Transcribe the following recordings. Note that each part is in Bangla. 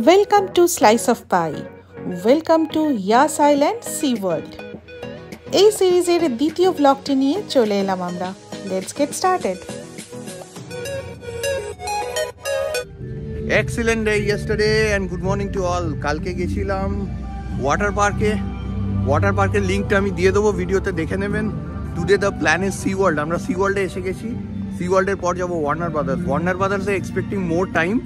Welcome to Slice of Pie. Welcome to Yas Island Sea World. এই সিরিজের দ্বিতীয় ব্লগটি নিয়ে চলে এলাম আমরা। Let's get started. Excellent day yesterday and good morning to all. কালকে গেছিলাম ওয়াটার পার্কের লিংকটা আমি দিয়ে দেবো, ভিডিওতে দেখে নেবেন। Today the plan is Sea World. আমরা সি ওয়ার্ল্ডে এসে গেছি। সি ওয়ার্ল্ডের পর যাবো ওয়ার্নার ব্রাদার্সে এক্সপেক্টিং মোর টাইম,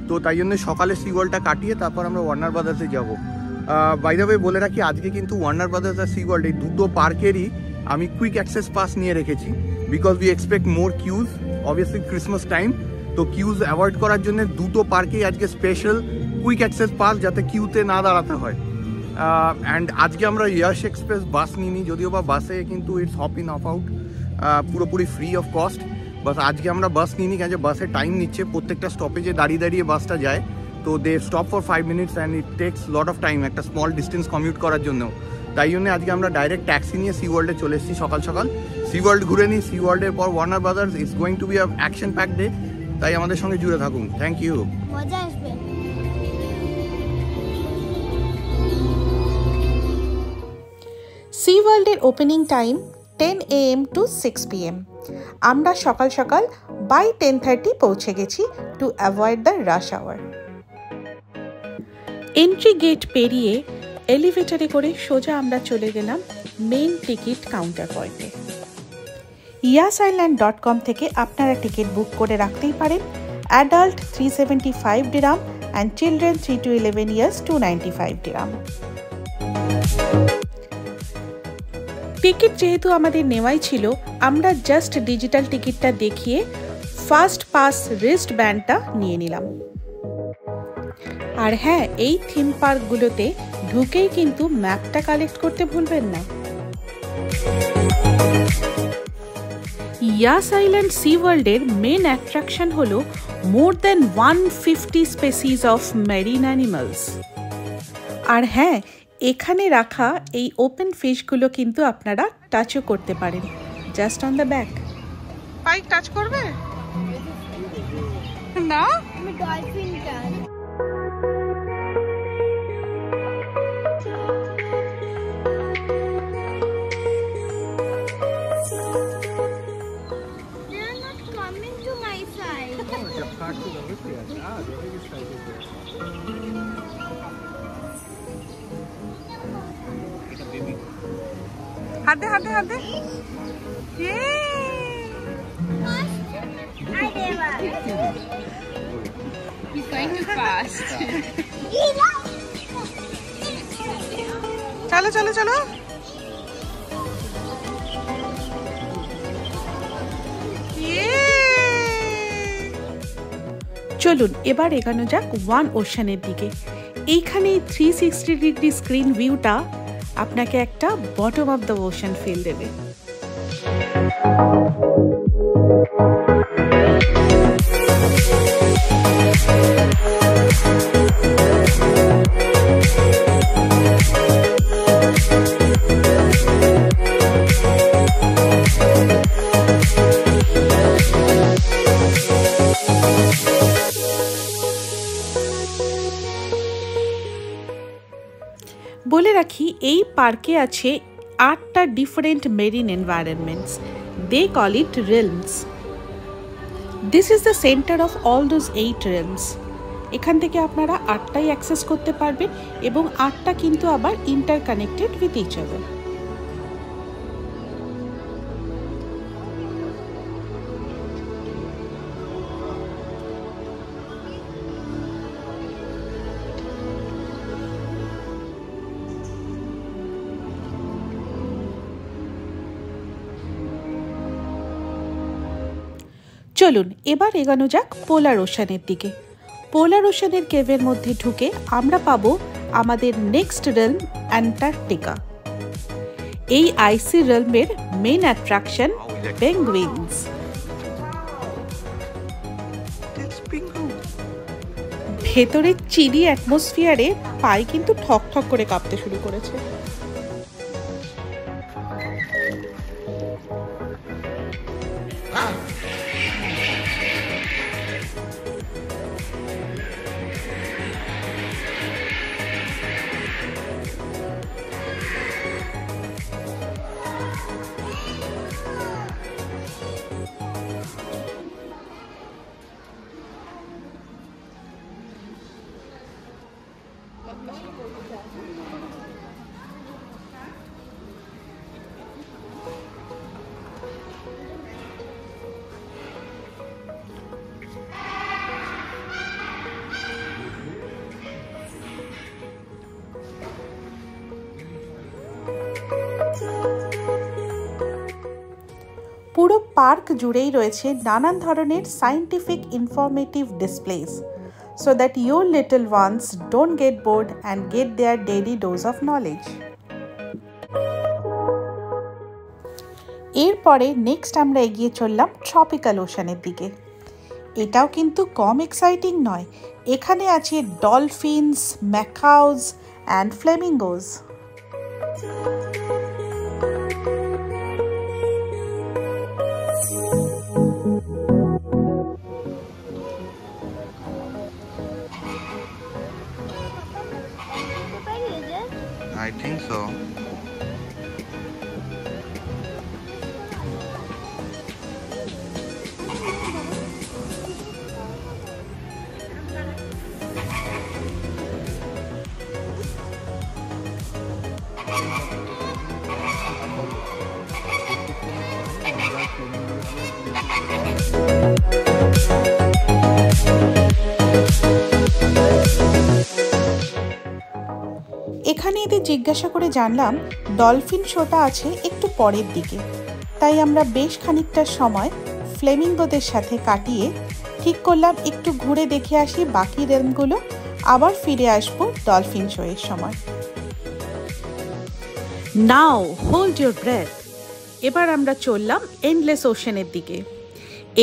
তো তাই জন্য সকালে সি ওয়ার্ল্ডটা কাটিয়ে তারপর আমরা ওয়ার্নার ব্রাদার্সে যাবো। বাই দ্য ওয়ে বলে রাখি, আজকে কিন্তু ওয়ার্নার ব্রাদার্স আর সি ওয়ার্ল্ড এই দুটো পার্কেরই আমি কুইক অ্যাক্সেস পাস নিয়ে রেখেছি, because we expect more queues, obviously Christmas time, তো কিউজ অ্যাভয়েড করার জন্য দুটো পার্কেই আজকে স্পেশাল কুইক অ্যাক্সেস পাস, যাতে কিউতে না দাঁড়াতে হয়। অ্যান্ড আজকে আমরা ইয়াশ এক্সপ্রেস বাস নিইনি, যদিও বা বাসে কিন্তু it's hop in of out, পুরোপুরি ফ্রি অফ কস্ট। বাস আজকে আমরা বাস নিইনি, কেন বাসে টাইম নিচ্ছে, প্রত্যেকটা স্টপেজে দাঁড়িয়ে দাঁড়িয়ে বাসটা যায়, তো they stop for 5 minutes and it takes lot of time একটা স্মল ডিস্টেন্স কমিউট করার জন্য। তাই জন্য আজকে আমরা ডাইরেক্ট ট্যাক্সি নিয়ে সি ওয়ার্ল্ডে চলে এসেছি সকাল সকাল। সি ওয়ার্ল্ড ঘুরে নিই, সি ওয়ার্ল্ডের পর Warner Brothers. It's going to be a action pack day, তাই আমাদের সঙ্গে জুড়ে থাকুন। Thank you. মজা আসবে। সি ওয়ার্ল্ডের opening time 10 AM to 6 PM। আমরা সকাল সকাল বাই 10:30 পৌঁছে গেছি to avoid the rush hour. Entry gate পেরিয়ে এলিভেটরে করে সোজা আমরা চলে গেলাম মেইন টিকিট কাউন্টার পয়েন্টে। yasisland.com থেকে আপনারা টিকিট বুক করে রাখতেই পারেন। Adult 375 dirham and children 3 to 11 years 295 dirham। Ticket যেহেতু আমাদের নেওয়াই ছিল, আমরা জাস্ট ডিজিটাল টিকিটটা দেখিয়ে ফার্স্ট পাস রিস্ট ব্যান্ডটা নিয়ে নিলাম। আর হ্যাঁ, এই থিম পার্কগুলোতে ঢুকেই কিন্তু ম্যাপটা কালেক্ট করতে ভুলবেন না। ইয়াস আইল্যান্ড সি ওয়ার্ল্ডের মেন অ্যাট্রাকশন হলো মোর দেন 150 স্পেসিস অফ মেরিন অ্যানিমালস। আর হ্যাঁ, এখানে রাখা এই ওপেন ফিশগুলো কিন্তু আপনারা টাচও করতে পারেন, জাস্ট অন দ্য ব্যাক। পাইক টাচ করবে না? আমি ডলফিন চাই। They are not coming to my side. হাতে হাতে হাতে। He's going too fast. চলো চলো চলো। চলুন এবার এগানো যাক ওয়ান ওশানের দিকে। এইখানে 360 ডিগ্রি স্ক্রিন ভিউটা আপনাকে একটা bottom of the ocean feel দেবে। বলে রাখি, এই পার্কে আছে 8টা different marine environments. They call it realms. This is the centre of all those 8 realms. এখান থেকে আপনারা 8টাই অ্যাক্সেস করতে পারবেন এবং 8টা কিন্তু আবার ইন্টারকানেক্টেড উইথ ইচ আদার। চলুন এবার এগানো যাক পোলার ওশানের দিকে। পোলার ওশানের কেভের মধ্যে ঢুকে আমরা পাবো আমাদের নেক্সট রেলম অ্যান্টার্কটিকা। এই আইসি রেলমের মেন অ্যাট্রাকশন পেঙ্গুইনস। ভেতরের চিলি অ্যাটমসফিয়ারে পায়ে কিন্তু ঠক ঠক করে কাঁপতে শুরু করেছে। পুরো পার্ক জুড়েই রয়েছে নানান ধরনের scientific informative displace, so that your little ones don't get bored and get their daily dose of knowledge. এরপরে নেক্সট আমরা এগিয়ে চললাম ট্রপিক্যাল ওশানের দিকে। এটাও কিন্তু কম এক্সাইটিং নয়, এখানে আছে dolphins, macaws and flamingos. I think so. এখানে এদের জিজ্ঞাসা করে জানলাম ডলফিন শোটা আছে একটু পরের দিকে, তাই আমরা বেশ খানিকটা সময় ফ্লেমিঙ্গোদের সাথে কাটিয়ে ঠিক করলাম একটু ঘুরে দেখে আসি বাকি রেলমগুলো, আবার ফিরে আসবো ডলফিন শো এর সময়। নাও হোল্ড ইউর ব্রেথ, এবার আমরা চললাম এন্ডলেস ওশানের দিকে।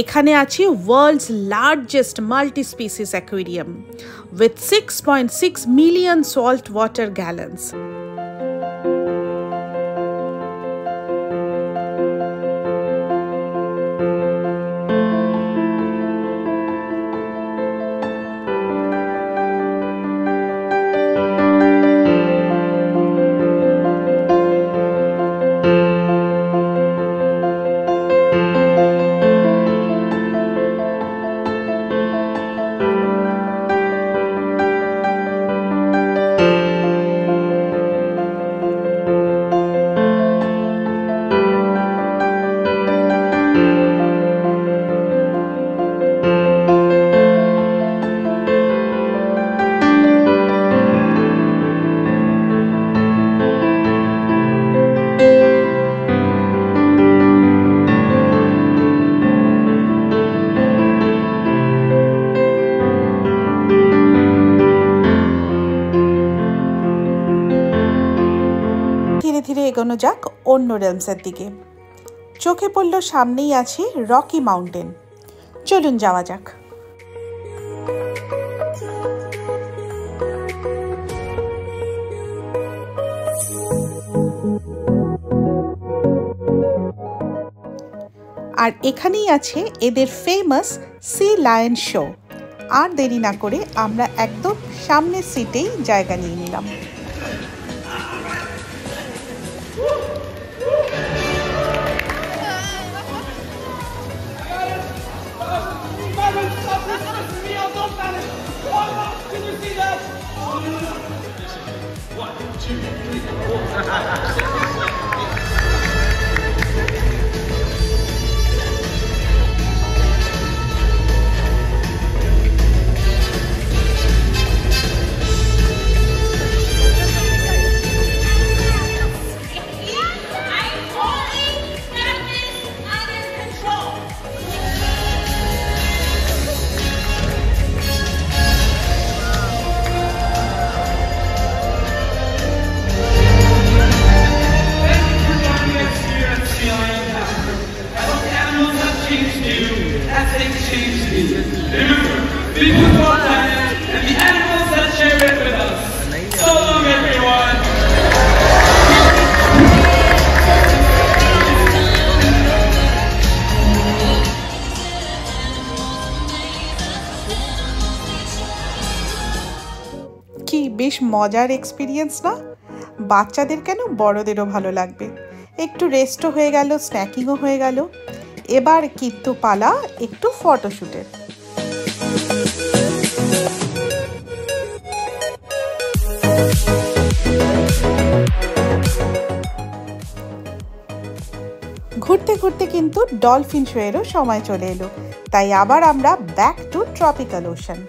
এখানে আছে world's largest multi species aquarium with 6.6 million salt water gallons. ধীরে এগোনো যাক অন্য রেলমসের দিকে। চোখে পড়ল সামনেই আছে রকি মাউন্টেন, চলুন যাওয়া যাক। আর এখানেই আছে এদের ফেমাস সি লায়ন শো। আর দেরি না করে আমরা একদম সামনের সিটেই জায়গা নিয়ে নিলাম। বেশ মজার এক্সপিরিয়েন্স না? বাচ্চাদের কেন, বড়দেরও ভালো লাগবে। একটু রেস্টও হয়ে গেল, স্ন্যাকিংও হয়ে গেল। এবার কিন্তু পালা একটু ফটোশুটের। ঘুরতে ঘুরতে কিন্তু ডলফিন শো এরও সময় চলে এলো, তাই আবার আমরা back to tropical ocean.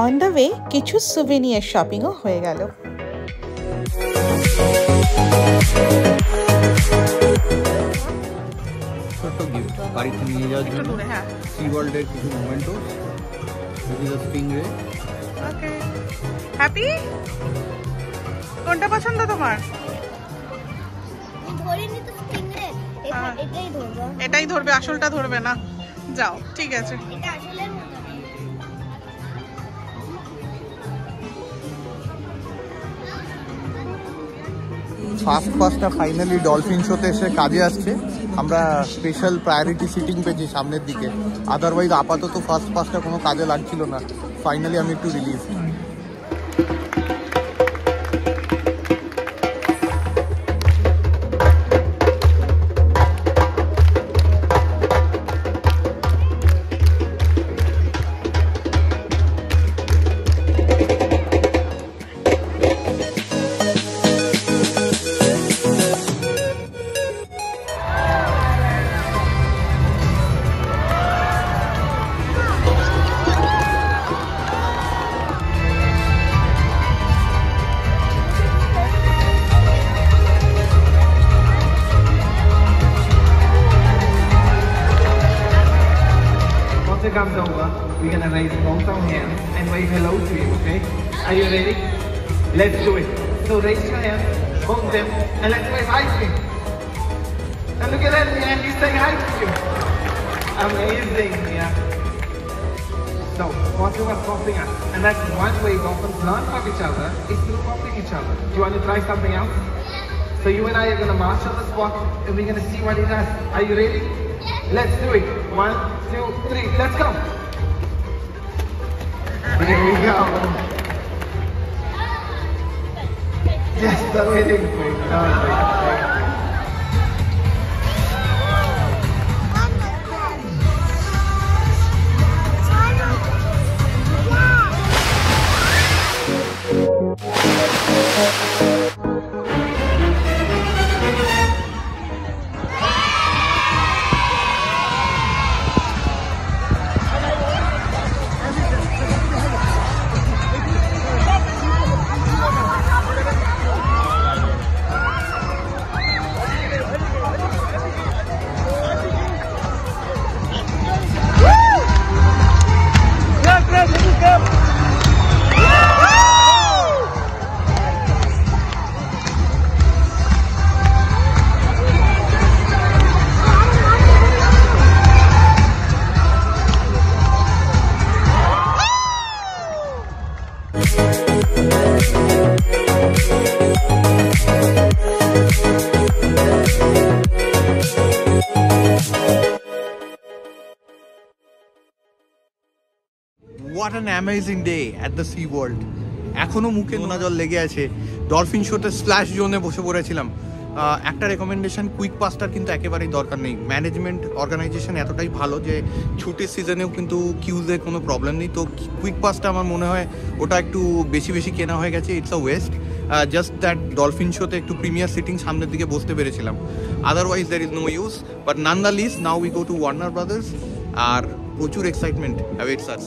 On the way কিছু সুভেনিয়ার শপিংও হয়ে গেল। ছোট্ট গিফট বাড়িতে নিয়ে যাওয়ার জন্য সি ওয়ার্ল্ডের কিছু memento. This is a stingray. Okay, happy? কোনটা পছন্দ তোমার? ধরিনি তো স্টিংরে, এটাই ধরবো। এটাই ধরবে, আসলটা ধরবে না। যাও, ঠিক আছে। এটা আসলের মতো। ফার্স্টটা ফাইনালি ডলফিন শোতে এসে কাজে আসছে। আমরা স্পেশাল প্রায়োরিটি সিটিং পেয়েছি সামনের দিকে, আদারওয়াইজ আপাতত ফার্স্টটা কোনো কাজে লাগছিল না। ফাইনালি আমি একটু release. Comes over, we're gonna raise both our hands and wave hello to you, okay? Are you ready? Let's do it. So raise your hands, both of them, and let's wave hi to you. And look at that, man, he's saying hi to you. Amazing, yeah. So, what you are popping us, and that's one way dolphins learn from each other, is through popping each other. Do you want to try something else? So you and I are gonna march on the spot, and we're gonna see what he does. Are you ready? Let's do it. 1, 2, 3, let's go. Here we go. Just the waiting for it. What an amazing day at the Sea World. এখনো মুখে নোনা জল লেগে আছে। ডলফিন শোতে স্প্ল্যাশ জোনে বসে পড়েছিলাম। একটা রেকমেন্ডেশন, কুইক পাসটার কিন্তু একেবারেই দরকার নেই। ম্যানেজমেন্ট অর্গানাইজেশন এতটাই ভালো যে ছুটির সিজনেও কিন্তু কিউজে কোনো প্রবলেম নেই। তো কুইক পাসটা আমার মনে হয় ওটা একটু বেশি কেনা হয়ে গেছে। It's a waste. Just that dolphin শোতে একটু প্রিমিয়ার সিটিং সামনের দিকে বসতে পেরেছিলাম। Otherwise there is no use. But none the list now we go to Warner Brothers. আর প্রচুর এক্সাইটমেন্ট অ্যাওয়েটস আস।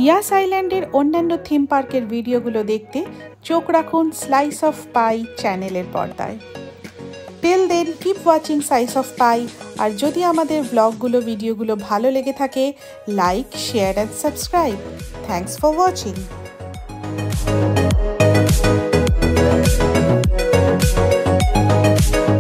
ইয়াস আইল্যান্ডের অন্যান্য থিম পার্কের ভিডিওগুলো দেখতে চোখ রাখুন স্লাইস অফ পাই চ্যানেলের পর্দায়। Till then keep watching slice of pie. আর যদি আমাদের ব্লগগুলো ভিডিওগুলো ভালো লেগে থাকে, like, share and subscribe. Thanks for watching.